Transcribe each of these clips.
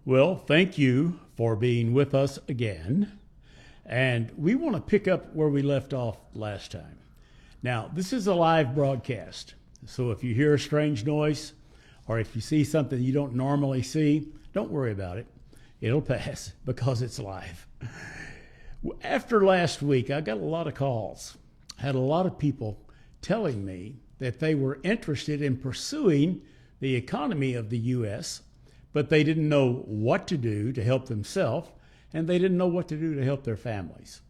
Well, thank you for being with us again. And we want to pick up where we left off last time. Now, this is a live broadcast. So if you hear a strange noise or if you see something you don't normally see, don't worry about it. It'll pass because it's live. After last week, I got a lot of calls. I had a lot of people telling me that they were interested in pursuing the economy of the U.S., but they didn't know what to do to help themselves, and they didn't know what to do to help their families.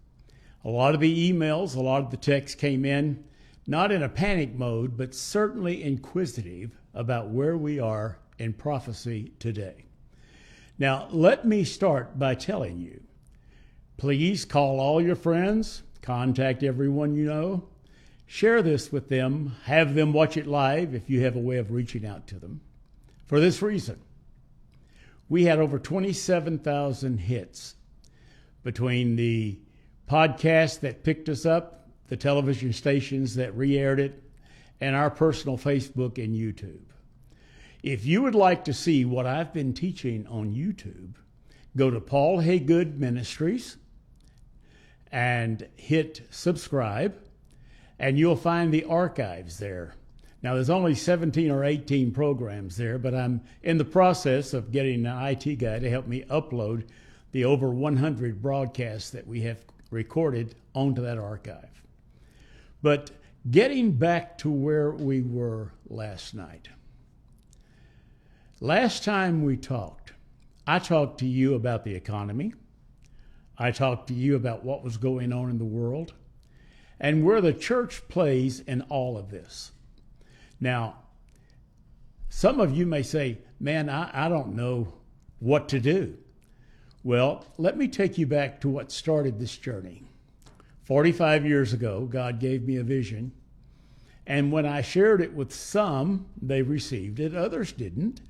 A lot of the emails, a lot of the texts came in, not in a panic mode, but certainly inquisitive about where we are in prophecy today. Now, let me start by telling you, please call all your friends, contact everyone you know, share this with them, have them watch it live if you have a way of reaching out to them. For this reason, we had over 27,000 hits between the podcast that picked us up, the television stations that re-aired it, and our personal Facebook and YouTube. If you would like to see what I've been teaching on YouTube, go to Paul Haygood Ministries and hit subscribe, and you'll find the archives there. Now, there's only 17 or 18 programs there, but I'm in the process of getting an IT guy to help me upload the over 100 broadcasts that we have recorded onto that archive. But getting back to where we were last night. Last time we talked, I talked to you about the economy. I talked to you about what was going on in the world and where the church plays in all of this. Now, some of you may say, man, I don't know what to do. Well, let me take you back to what started this journey. 45 years ago, God gave me a vision. And when I shared it with some, they received it, others didn't.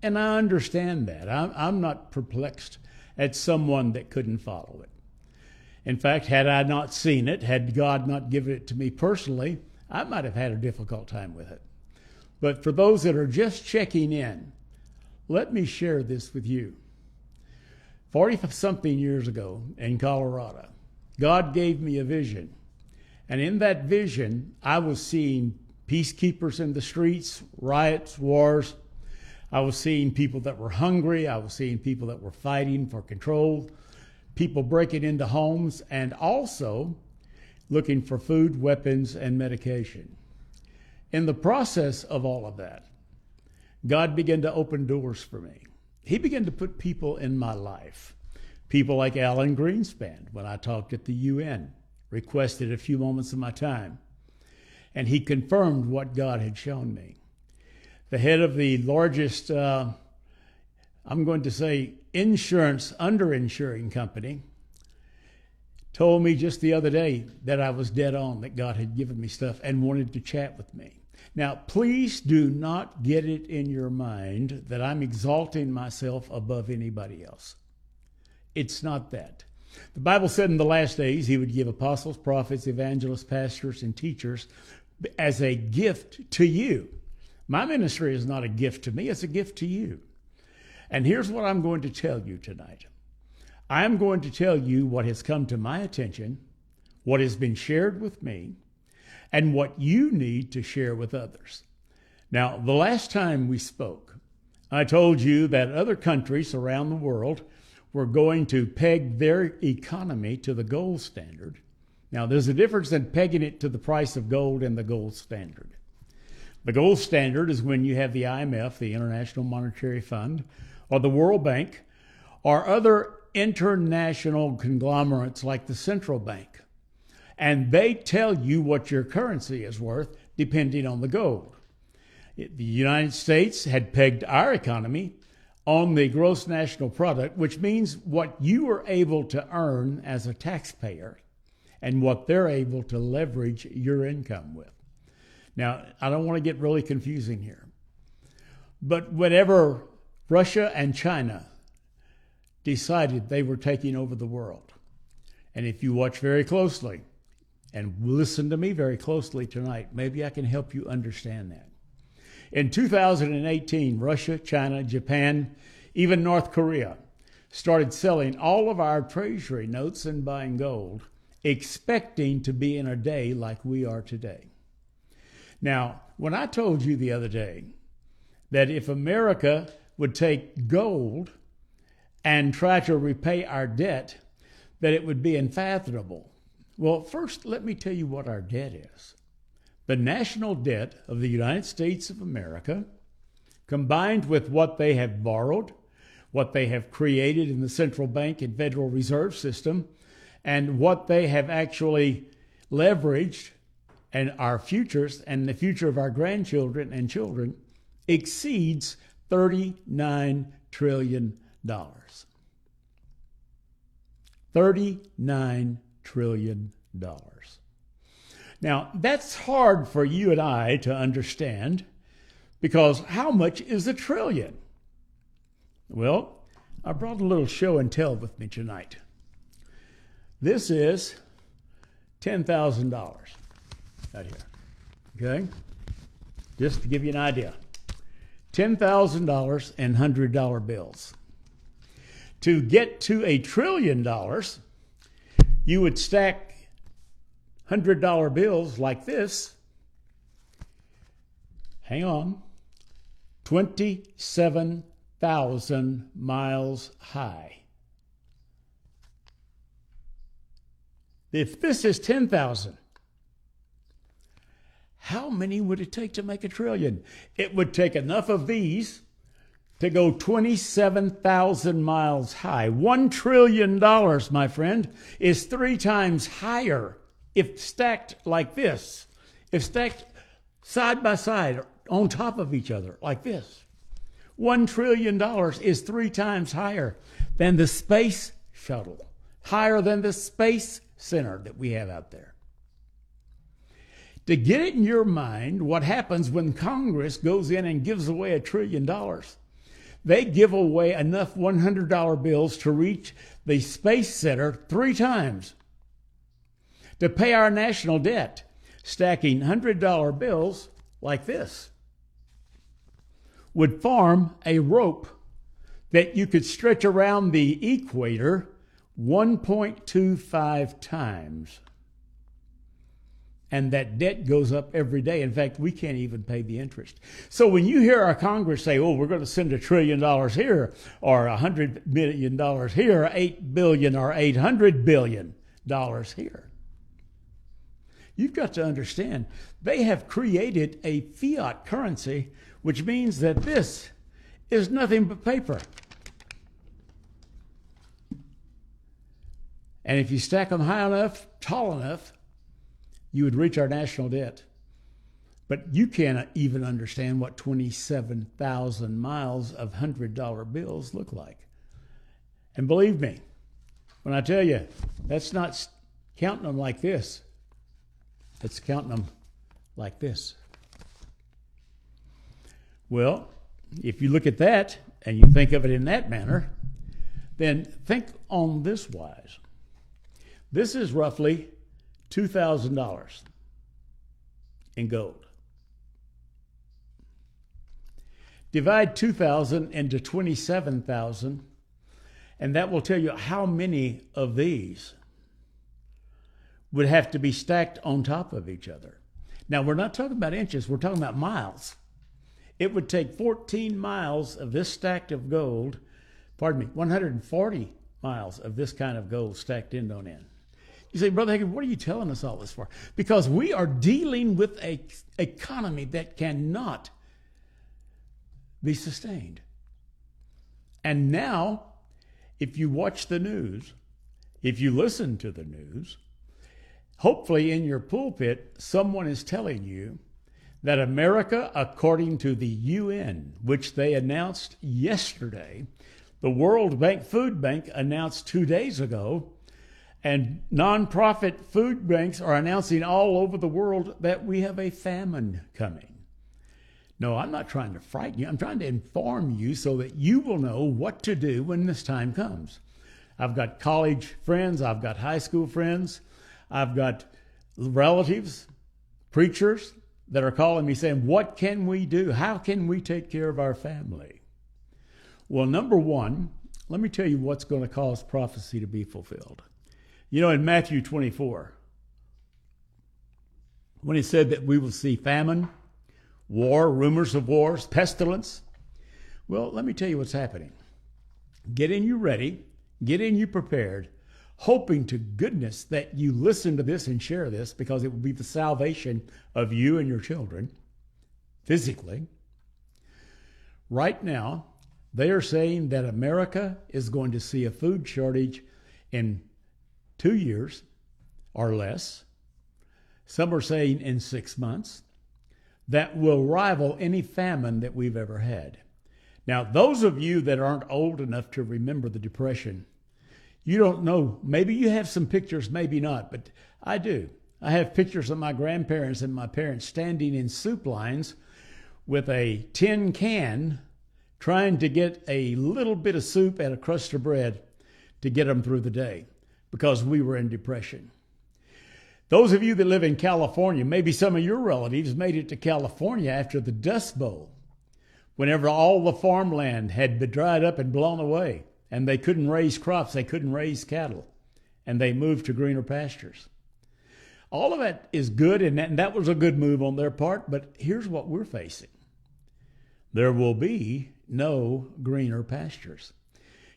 And I understand that. I'm not perplexed at someone that couldn't follow it. In fact, had I not seen it, had God not given it to me personally, I might have had a difficult time with it. But for those that are just checking in, let me share this with you. 40-something years ago in Colorado, God gave me a vision. And in that vision, I was seeing peacekeepers in the streets, riots, wars. I was seeing people that were hungry. I was seeing people that were fighting for control, people breaking into homes, and also looking for food, weapons, and medication. In the process of all of that, God began to open doors for me. He began to put people in my life. People like Alan Greenspan, when I talked at the UN, requested a few moments of my time. And he confirmed what God had shown me. The head of the largest, I'm going to say, underinsuring company, told me just the other day that I was dead on, that God had given me stuff and wanted to chat with me. Now, please do not get it in your mind that I'm exalting myself above anybody else. It's not that. The Bible said in the last days he would give apostles, prophets, evangelists, pastors, and teachers as a gift to you. My ministry is not a gift to me, it's a gift to you. And here's what I'm going to tell you tonight. I'm going to tell you what has come to my attention, what has been shared with me, and what you need to share with others. Now, the last time we spoke, I told you that other countries around the world were going to peg their economy to the gold standard. Now, there's a difference in pegging it to the price of gold and the gold standard. The gold standard is when you have the IMF, the International Monetary Fund, or the World Bank, or other international conglomerates like the central bank. And they tell you what your currency is worth depending on the gold. The United States had pegged our economy on the gross national product, which means what you are able to earn as a taxpayer and what they're able to leverage your income with. Now, I don't want to get really confusing here, but whenever Russia and China decided they were taking over the world, and if you watch very closely and listen to me very closely tonight, maybe I can help you understand that. In 2018, Russia, China, Japan, even North Korea, started selling all of our treasury notes and buying gold, expecting to be in a day like we are today. Now, when I told you the other day that if America would take gold and try to repay our debt, that it would be unfathomable. Well, first, let me tell you what our debt is. The national debt of the United States of America, combined with what they have borrowed, what they have created in the central bank and Federal Reserve System, and what they have actually leveraged, and our futures and the future of our grandchildren and children, exceeds $39 trillion. $39 trillion. Now, that's hard for you and I to understand, because how much is a trillion? Well, I brought a little show and tell with me tonight. This is $10,000 right here, okay? Just to give you an idea. $10,000 and $100 bills. To get to $1 trillion, you would stack $100 bills like this. Hang on. 27,000 miles high. If this is 10,000, how many would it take to make $1 trillion? It would take enough of these to go 27,000 miles high. $1 trillion, my friend, is 3 times higher if stacked like this. If stacked side by side on top of each other like this. $1 trillion is 3 times higher than the space shuttle, higher than the space center that we have out there. To get it in your mind, what happens when Congress goes in and gives away $1 trillion? They give away enough $100 bills to reach the space center 3 times. To pay our national debt, stacking $100 bills like this would form a rope that you could stretch around the equator 1.25 times. And that debt goes up every day. In fact, we can't even pay the interest. So when you hear our Congress say, oh, we're going to send $1 trillion here, or $100 million here, or $8 billion or $800 billion here, you've got to understand they have created a fiat currency, which means that this is nothing but paper. And if you stack them high enough, tall enough, you would reach our national debt. But you can't even understand what 27,000 miles of $100 bills look like. And believe me, when I tell you, that's not counting them like this. It's counting them like this. Well, if you look at that and you think of it in that manner, then think on this wise. This is roughly $2,000 in gold. Divide 2,000 into 27,000, and that will tell you how many of these would have to be stacked on top of each other. Now, we're not talking about inches, we're talking about miles. It would take 14 miles of this stacked of gold, 140 miles of this kind of gold stacked end on end. You say, Brother Haygood, what are you telling us all this for? Because we are dealing with an economy that cannot be sustained. And now, if you watch the news, if you listen to the news, hopefully in your pulpit, someone is telling you that America, according to the UN, which they announced yesterday, the World Bank Food Bank announced 2 days ago, and nonprofit food banks are announcing all over the world that we have a famine coming. No, I'm not trying to frighten you. I'm trying to inform you so that you will know what to do when this time comes. I've got college friends. I've got high school friends. I've got relatives, preachers that are calling me saying, what can we do? How can we take care of our family? Well, number one, let me tell you what's going to cause prophecy to be fulfilled. You know, in Matthew 24, when he said that we will see famine, war, rumors of wars, pestilence, well, let me tell you what's happening. Getting you ready, getting you prepared, hoping to goodness that you listen to this and share this, because it will be the salvation of you and your children physically. Right now, they are saying that America is going to see a food shortage in 2 years or less. Some are saying in 6 months, that will rival any famine that we've ever had. Now, those of you that aren't old enough to remember the Depression, you don't know. Maybe you have some pictures, maybe not, but I do. I have pictures of my grandparents and my parents standing in soup lines with a tin can trying to get a little bit of soup and a crust of bread to get them through the day because we were in depression. Those of you that live in California, maybe some of your relatives made it to California after the Dust Bowl, whenever all the farmland had been dried up and blown away, and they couldn't raise crops, they couldn't raise cattle, and they moved to greener pastures. All of that is good, and that was a good move on their part, but here's what we're facing. There will be no greener pastures.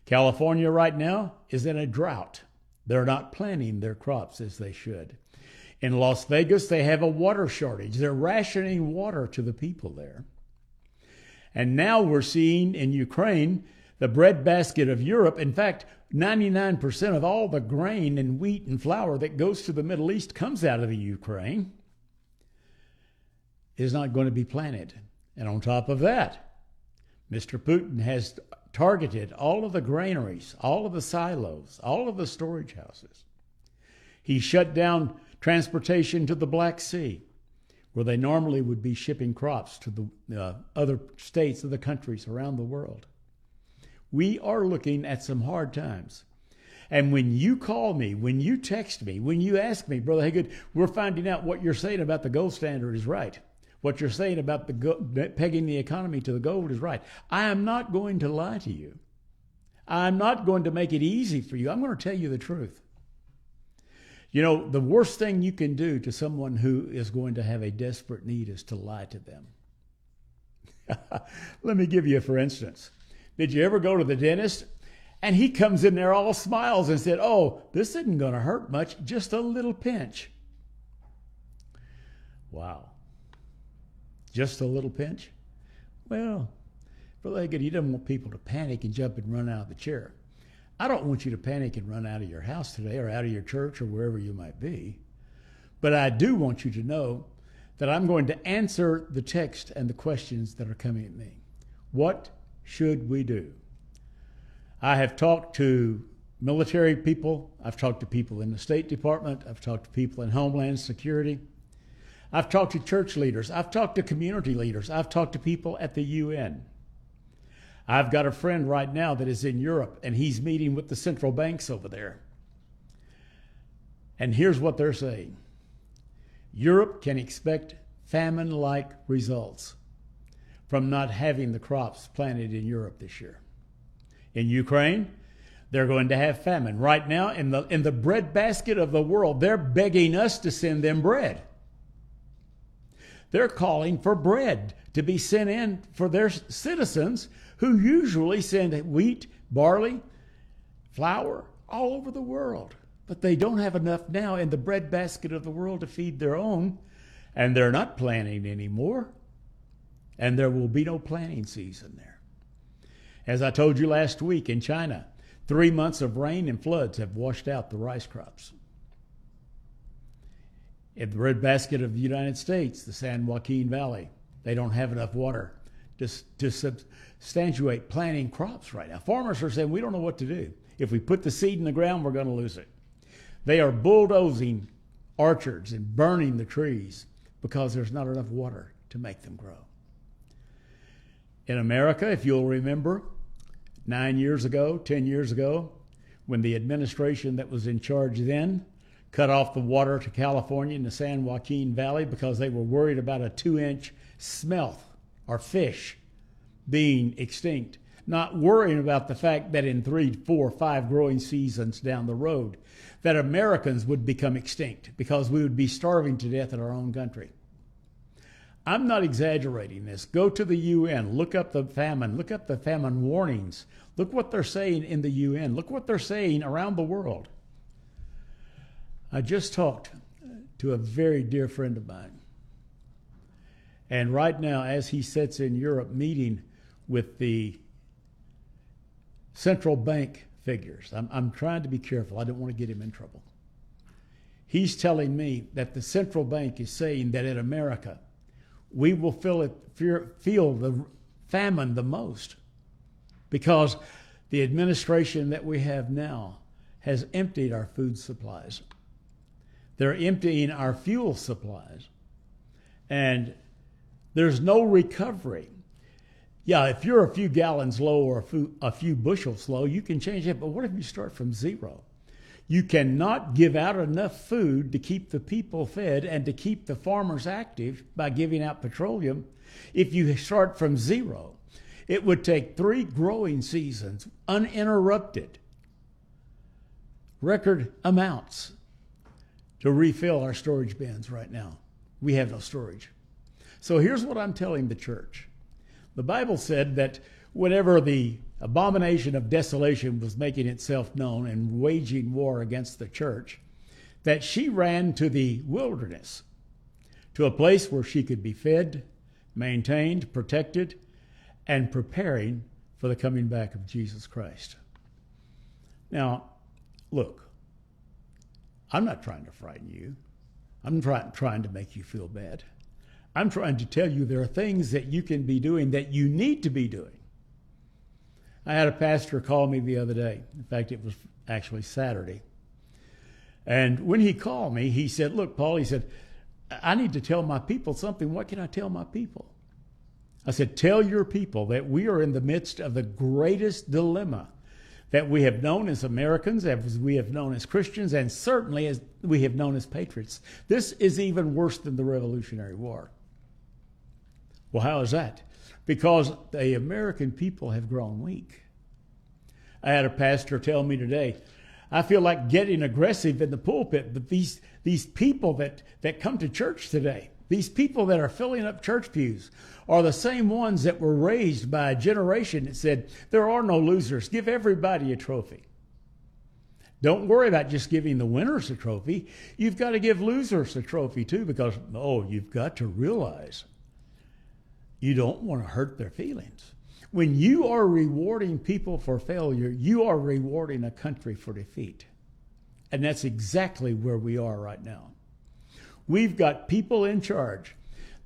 California right now is in a drought. They're not planting their crops as they should. In Las Vegas, they have a water shortage. They're rationing water to the people there. And now we're seeing in Ukraine the breadbasket of Europe. In fact, 99% of all the grain and wheat and flour that goes to the Middle East comes out of the Ukraine, is not going to be planted. And on top of that, Mr. Putin has targeted all of the granaries, all of the silos, all of the storage houses. He shut down transportation to the Black Sea, where they normally would be shipping crops to the other states of the countries around the world. We are looking at some hard times. And when you call me, when you text me, when you ask me, Brother Haygood, we're finding out what you're saying about the gold standard is right. What you're saying about pegging the economy to the gold is right. I am not going to lie to you. I'm not going to make it easy for you. I'm going to tell you the truth. You know, the worst thing you can do to someone who is going to have a desperate need is to lie to them. Let me give you, for instance. Did you ever go to the dentist and he comes in there all smiles and said, "Oh, this isn't going to hurt much, just a little pinch." Wow. Just a little pinch? Well, Brother Haygood, you don't want people to panic and jump and run out of the chair. I don't want you to panic and run out of your house today or out of your church or wherever you might be. But I do want you to know that I'm going to answer the text and the questions that are coming at me. What should we do? I have talked to military people. I've talked to people in the State Department. I've talked to people in Homeland Security. I've talked to church leaders. I've talked to community leaders. I've talked to people at the UN. I've got a friend right now that is in Europe, and he's meeting with the central banks over there. And here's what they're saying. Europe can expect famine-like results from not having the crops planted in Europe this year. In Ukraine, they're going to have famine. Right now, in the breadbasket of the world, they're begging us to send them bread. They're calling for bread to be sent in for their citizens who usually send wheat, barley, flour all over the world. But they don't have enough now in the breadbasket of the world to feed their own, and they're not planting anymore, and there will be no planting season there. As I told you last week, in China, 3 months of rain and floods have washed out the rice crops. In the breadbasket of the United States, the San Joaquin Valley, they don't have enough water to substantiate planting crops right now. Farmers are saying, we don't know what to do. If we put the seed in the ground, we're going to lose it. They are bulldozing orchards and burning the trees because there's not enough water to make them grow. In America, if you'll remember, 9 years ago, 10 years ago, when the administration that was in charge then cut off the water to California in the San Joaquin Valley because they were worried about a 2-inch smelt or fish being extinct. not worrying about the fact that in 3, 4, 5 growing seasons down the road, that Americans would become extinct because we would be starving to death in our own country. I'm not exaggerating this. Go to the UN, look up the famine warnings. Look what they're saying in the UN. Look what they're saying around the world. I just talked to a very dear friend of mine. And right now, as he sits in Europe meeting with the central bank figures, I'm trying to be careful. I don't want to get him in trouble. He's telling me that the central bank is saying that in America, we will feel the famine the most because the administration that we have now has emptied our food supplies. They're emptying our fuel supplies. And there's no recovery. Yeah, if you're a few gallons low or a few bushels low, you can change it. But what if you start from zero? You cannot give out enough food to keep the people fed and to keep the farmers active by giving out petroleum if you start from zero. It would take 3 growing seasons, uninterrupted, record amounts, to refill our storage bins right now. We have no storage. So here's what I'm telling the church. The Bible said that whenever the abomination of desolation was making itself known and waging war against the church, that she ran to the wilderness, to a place where she could be fed, maintained, protected, and preparing for the coming back of Jesus Christ. Now, look, I'm not trying to frighten you. I'm trying to make you feel bad. I'm trying to tell you there are things that you can be doing that you need to be doing. I had a pastor call me the other day. In fact, it was actually Saturday. And when he called me, he said, look, Paul, he said, I need to tell my people something. What can I tell my people? I said, tell your people that we are in the midst of the greatest dilemma that we have known as Americans, as we have known as Christians, and certainly as we have known as patriots. This is even worse than the Revolutionary War. Well, how is that? Because the American people have grown weak. I had a pastor tell me today, I feel like getting aggressive in the pulpit, but these people that come to church today, these people that are filling up church pews are the same ones that were raised by a generation that said, there are no losers. Give everybody a trophy. Don't worry about just giving the winners a trophy. You've got to give losers a trophy too, because, you've got to realize you don't want to hurt their feelings. When you are rewarding people for failure, you are rewarding a country for defeat. And that's exactly where we are right now. We've got people in charge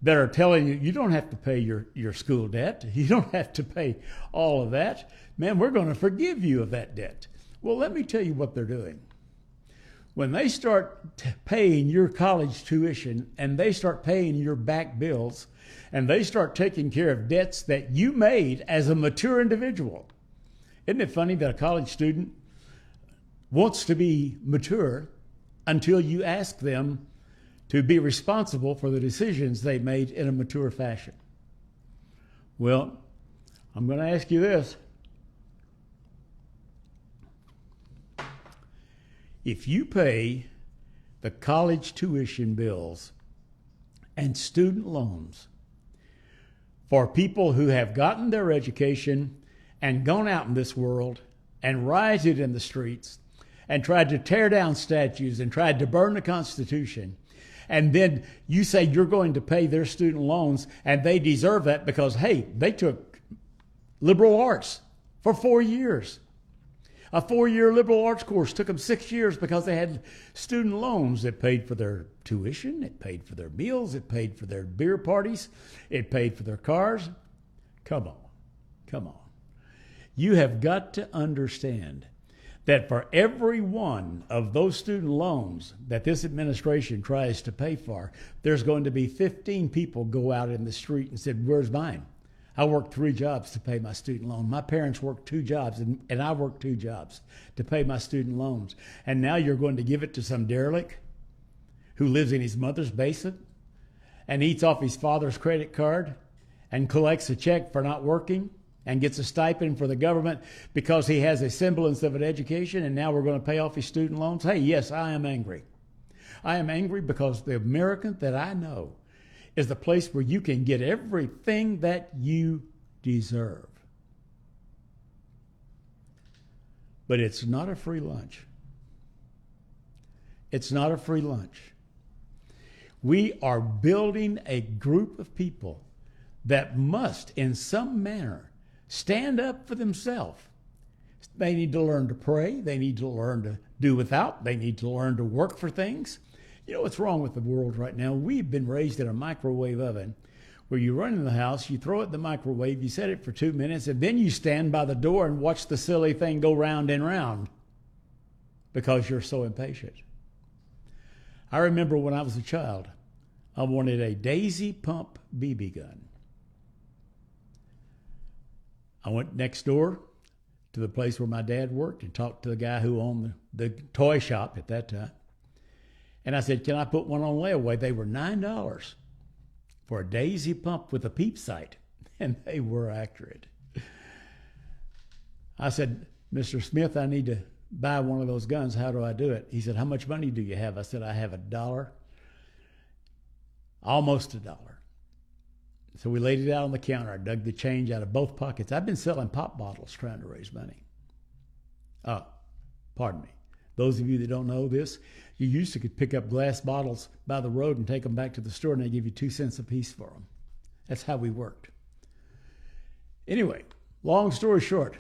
that are telling you, you don't have to pay your school debt. You don't have to pay all of that. Man, we're going to forgive you of that debt. Well, let me tell you what they're doing. When they start paying your college tuition and they start paying your back bills and they start taking care of debts that you made as a mature individual. Isn't it funny that a college student wants to be mature until you ask them to be responsible for the decisions they made in a mature fashion? Well, I'm going to ask you this. If you pay the college tuition bills and student loans for people who have gotten their education and gone out in this world and rioted in the streets and tried to tear down statues and tried to burn the Constitution, and then you say you're going to pay their student loans and they deserve that because, hey, they took liberal arts for 4 years. A 4-year liberal arts course took them 6 years because they had student loans that paid for their tuition, it paid for their meals, it paid for their beer parties, it paid for their cars. Come on. You have got to understand that for every one of those student loans that this administration tries to pay for, there's going to be 15 people go out in the street and said, where's mine? I worked 3 jobs to pay my student loan. My parents worked 2 jobs, and I worked 2 jobs to pay my student loans. And now you're going to give it to some derelict who lives in his mother's basement and eats off his father's credit card and collects a check for not working? and gets a stipend for the government because he has a semblance of an education, and now we're going to pay off his student loans? Hey, yes, I am angry. I am angry because the America that I know is the place where you can get everything that you deserve. But it's not a free lunch. It's not a free lunch. We are building a group of people that must, in some manner, stand up for themselves. They need to learn to pray. They need to learn to do without. They need to learn to work for things. You know what's wrong with the world right now? We've been raised in a microwave oven where you run in the house, you throw it in the microwave, you set it for 2 minutes, and then you stand by the door and watch the silly thing go round and round because you're so impatient. I remember when I was a child, I wanted a Daisy Pump BB gun. I went next door to the place where my dad worked and talked to the guy who owned the toy shop at that time. And I said, can I put one on layaway? They were $9 for a Daisy Pump with a peep sight, and they were accurate. I said, Mr. Smith, I need to buy one of those guns. How do I do it? He said, how much money do you have? I said, I have $1, almost $1. So we laid it out on the counter. I dug the change out of both pockets. I've been selling pop bottles trying to raise money. Oh, pardon me. Those of you that don't know this, you used to could pick up glass bottles by the road and take them back to the store, and they give you 2 cents a piece for them. That's how we worked. Anyway, long story short,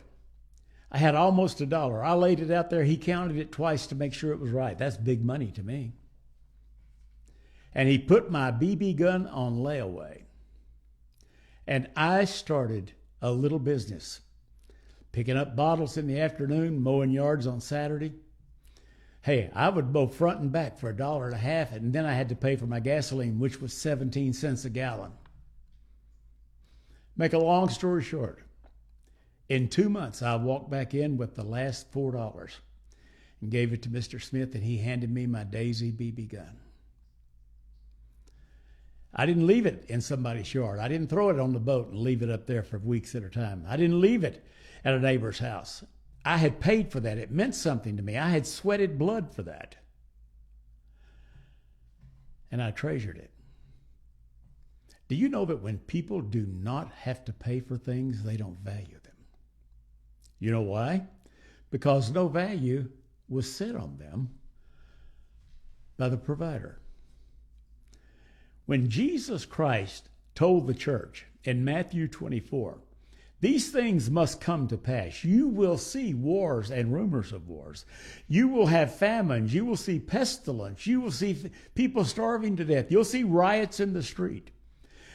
I had almost $1. I laid it out there. He counted it twice to make sure it was right. That's big money to me. And he put my BB gun on layaway. And I started a little business, picking up bottles in the afternoon, mowing yards on Saturday. Hey, I would mow front and back for $1.50, and then I had to pay for my gasoline, which was 17 cents a gallon. Make a long story short, in 2 months, I walked back in with the last $4 and gave it to Mr. Smith, and he handed me my Daisy BB gun. I didn't leave it in somebody's yard. I didn't throw it on the boat and leave it up there for weeks at a time. I didn't leave it at a neighbor's house. I had paid for that. It meant something to me. I had sweated blood for that. And I treasured it. Do you know that when people do not have to pay for things, they don't value them? You know why? Because no value was set on them by the provider. When Jesus Christ told the church in Matthew 24, these things must come to pass. You will see wars and rumors of wars. You will have famines. You will see pestilence. You will see people starving to death. You'll see riots in the street.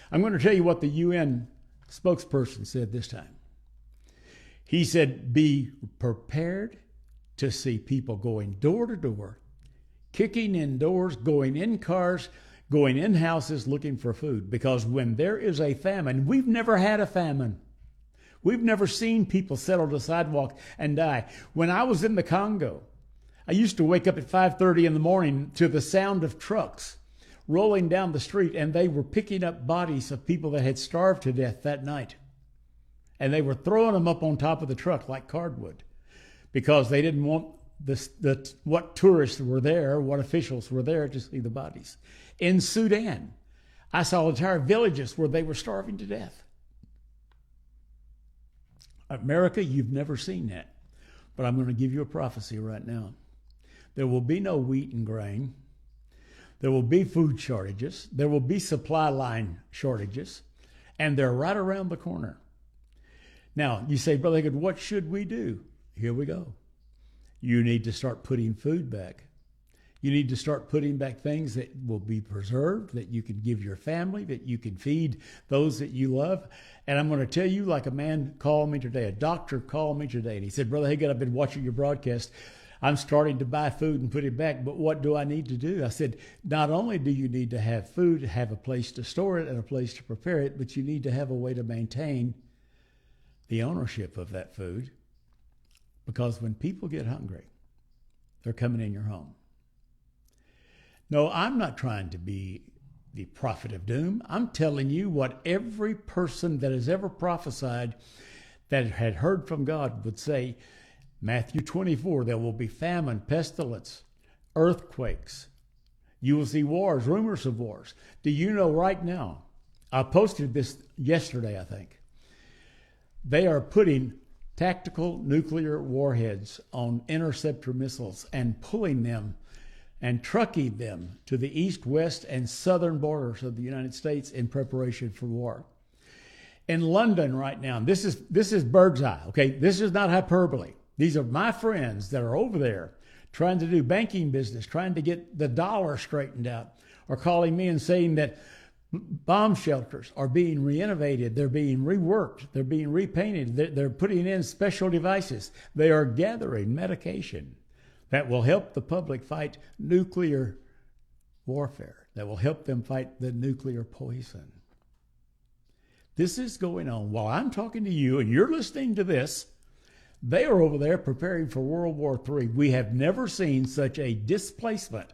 I'm going to tell you what the UN spokesperson said this time. He said, be prepared to see people going door to door, kicking in doors, going in cars, going in houses looking for food. Because when there is a famine, we've never had a famine. We've never seen people sit on the sidewalk and die. When I was in the Congo, I used to wake up at 5:30 in the morning to the sound of trucks rolling down the street, and they were picking up bodies of people that had starved to death that night. And they were throwing them up on top of the truck like cardboard because they didn't want what tourists were there, what officials were there to see the bodies. In Sudan, I saw entire villages where they were starving to death. America, you've never seen that. But I'm going to give you a prophecy right now. There will be no wheat and grain. There will be food shortages. There will be supply line shortages. And they're right around the corner. Now, you say, Brother Haygood, what should we do? Here we go. You need to start putting food back. You need to start putting back things that will be preserved, that you can give your family, that you can feed those that you love. And I'm going to tell you, like a man called me today, a doctor called me today, and he said, Brother Haygood, I've been watching your broadcast. I'm starting to buy food and put it back, but what do I need to do? I said, not only do you need to have food, have a place to store it and a place to prepare it, but you need to have a way to maintain the ownership of that food. Because when people get hungry, they're coming in your home. No, I'm not trying to be the prophet of doom. I'm telling you what every person that has ever prophesied that had heard from God would say, Matthew 24, there will be famine, pestilence, earthquakes. You will see wars, rumors of wars. Do you know right now, I posted this yesterday, I think, they are putting tactical nuclear warheads on interceptor missiles and pulling them and trucking them to the east, west, and southern borders of the United States in preparation for war. In London right now, this is bird's eye, okay? This is not hyperbole. These are my friends that are over there trying to do banking business, trying to get the dollar straightened out, are calling me and saying that bomb shelters are being renovated, they're being reworked, they're being repainted, they're putting in special devices. They are gathering medication that will help the public fight nuclear warfare, that will help them fight the nuclear poison. This is going on while I'm talking to you and you're listening to this. They are over there preparing for World War III. We have never seen such a displacement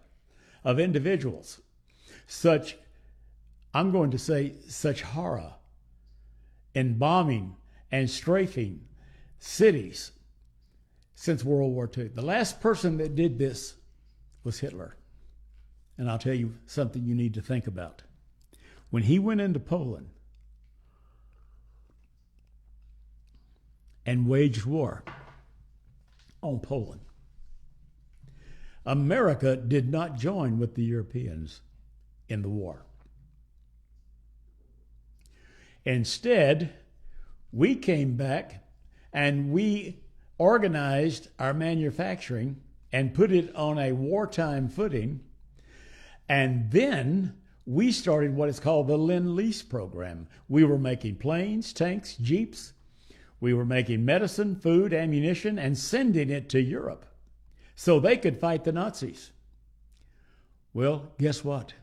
of individuals, such, I'm going to say, such horror in bombing and strafing cities since World War II. The last person that did this was Hitler. And I'll tell you something you need to think about. When he went into Poland and waged war on Poland, America did not join with the Europeans in the war. Instead, we came back and we organized our manufacturing and put it on a wartime footing. And then we started what is called the Lend-Lease program. We were making planes, tanks, jeeps. We were making medicine, food, ammunition, and sending it to Europe so they could fight the Nazis. Well, guess what?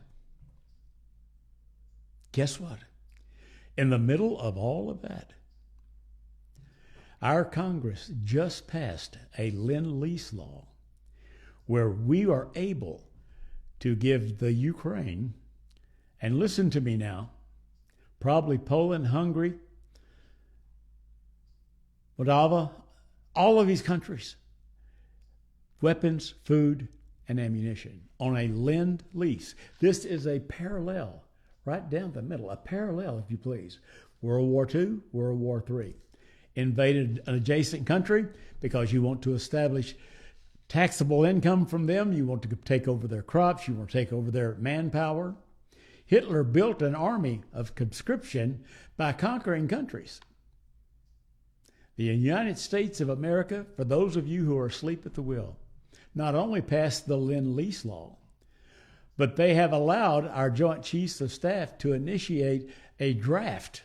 Guess what? In the middle of all of that, our Congress just passed a Lend-Lease law where we are able to give the Ukraine, and listen to me now, probably Poland, Hungary, Moldova, all of these countries, weapons, food, and ammunition on a Lend-Lease. This is a parallel, right down the middle, a parallel, if you please. World War II, World War III. Invaded an adjacent country because you want to establish taxable income from them. You want to take over their crops. You want to take over their manpower. Hitler built an army of conscription by conquering countries. The United States of America, for those of you who are asleep at the wheel, not only passed the Lend-Lease law, but they have allowed our Joint Chiefs of Staff to initiate a draft,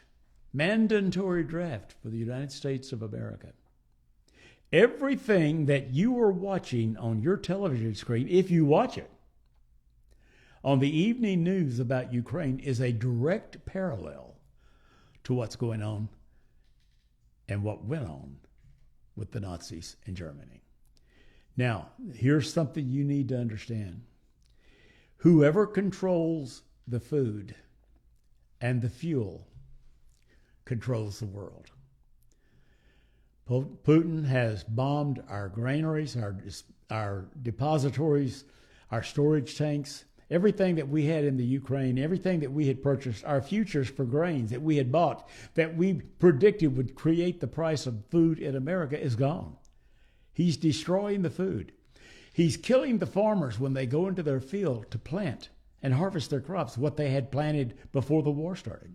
mandatory draft for the United States of America. Everything that you are watching on your television screen, if you watch it, on the evening news about Ukraine is a direct parallel to what's going on and what went on with the Nazis in Germany. Now, here's something you need to understand. Whoever controls the food and the fuel controls the world. Putin has bombed our granaries, our depositories, our storage tanks, everything that we had in the Ukraine, everything that we had purchased, our futures for grains that we had bought, that we predicted would create the price of food in America is gone. He's destroying the food. He's killing the farmers when they go into their field to plant and harvest their crops, what they had planted before the war started.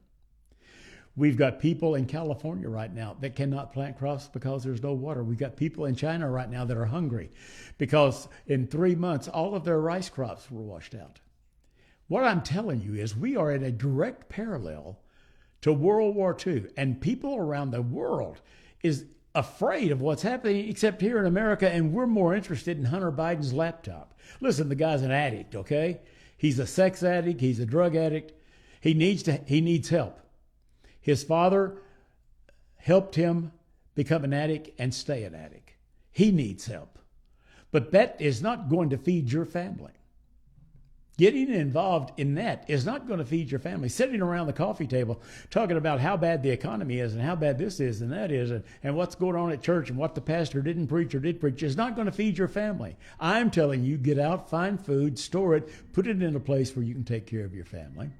We've got people in California right now that cannot plant crops because there's no water. We've got people in China right now that are hungry because in 3 months, all of their rice crops were washed out. What I'm telling you is we are in a direct parallel to World War II, and people around the world is afraid of what's happening, except here in America, and we're more interested in Hunter Biden's laptop. Listen, the guy's an addict, okay? He's a sex addict. He's a drug addict. He needs help. His father helped him become an addict and stay an addict. He needs help. But that is not going to feed your family. Getting involved in that is not going to feed your family. Sitting around the coffee table talking about how bad the economy is and how bad this is and that is and what's going on at church and what the pastor didn't preach or did preach is not going to feed your family. I'm telling you, get out, find food, store it, put it in a place where you can take care of your family.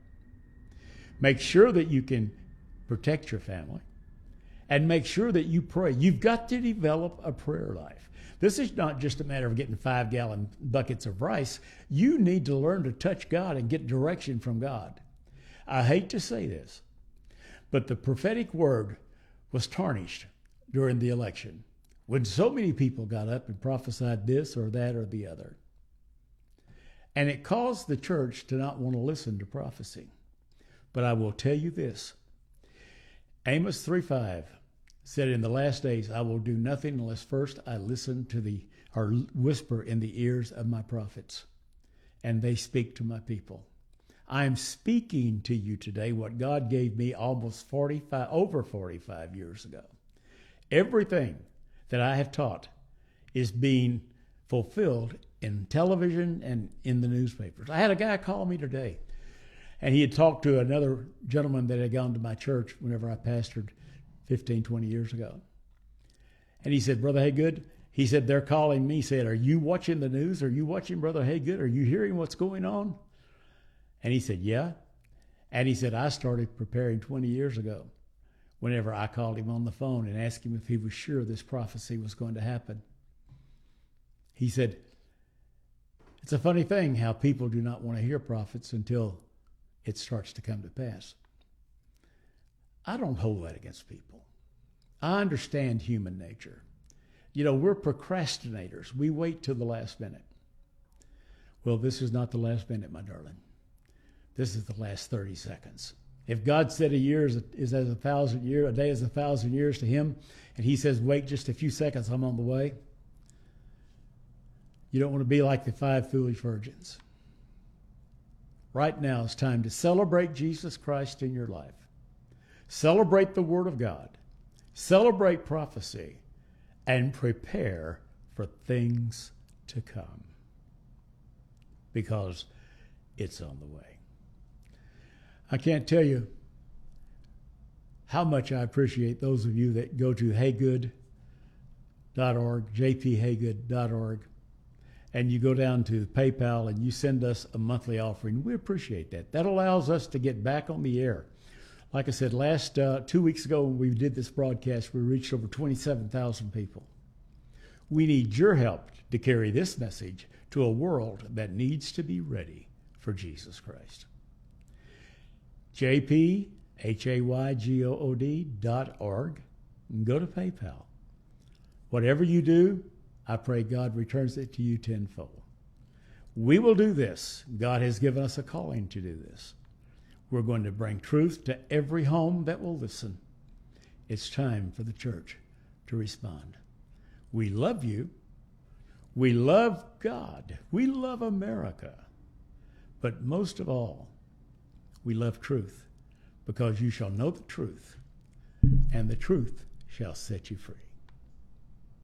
Make sure that you can protect your family. And make sure that you pray. You've got to develop a prayer life. This is not just a matter of getting 5-gallon buckets of rice. You need to learn to touch God and get direction from God. I hate to say this, but the prophetic word was tarnished during the election when so many people got up and prophesied this or that or the other. And it caused the church to not want to listen to prophecy. But I will tell you this. Amos 3:5 said, in the last days, I will do nothing unless first I listen to or whisper in the ears of my prophets, and they speak to my people. I am speaking to you today what God gave me over 45 years ago. Everything that I have taught is being fulfilled in television and in the newspapers. I had a guy call me today, and he had talked to another gentleman that had gone to my church whenever I pastored 15, 20 years ago. And he said, Brother Haygood, he said, they're calling me, said, are you watching the news? Are you watching Brother Haygood? Are you hearing what's going on? And he said, yeah. And he said, I started preparing 20 years ago whenever I called him on the phone and asked him if he was sure this prophecy was going to happen. He said, it's a funny thing how people do not want to hear prophets until it starts to come to pass. I don't hold that against people. I understand human nature. You know, we're procrastinators. We wait till the last minute. Well, this is not the last minute, my darling. This is the last 30 seconds. If God said a year is as 1,000 years, a day is 1,000 years to him, and he says, wait just a few seconds, I'm on the way. You don't want to be like the 5 foolish virgins. Right now it's time to celebrate Jesus Christ in your life. Celebrate the Word of God. Celebrate prophecy. And prepare for things to come. Because it's on the way. I can't tell you how much I appreciate those of you that go to haygood.org, jphaygood.org, and you go down to PayPal and you send us a monthly offering. We appreciate that. That allows us to get back on the air. Like I said, 2 weeks ago when we did this broadcast, we reached over 27,000 people. We need your help to carry this message to a world that needs to be ready for Jesus Christ. jphaygood.org. Go to PayPal. Whatever you do, I pray God returns it to you tenfold. We will do this. God has given us a calling to do this. We're going to bring truth to every home that will listen. It's time for the church to respond. We love you. We love God. We love America. But most of all, we love truth, because you shall know the truth, and the truth shall set you free.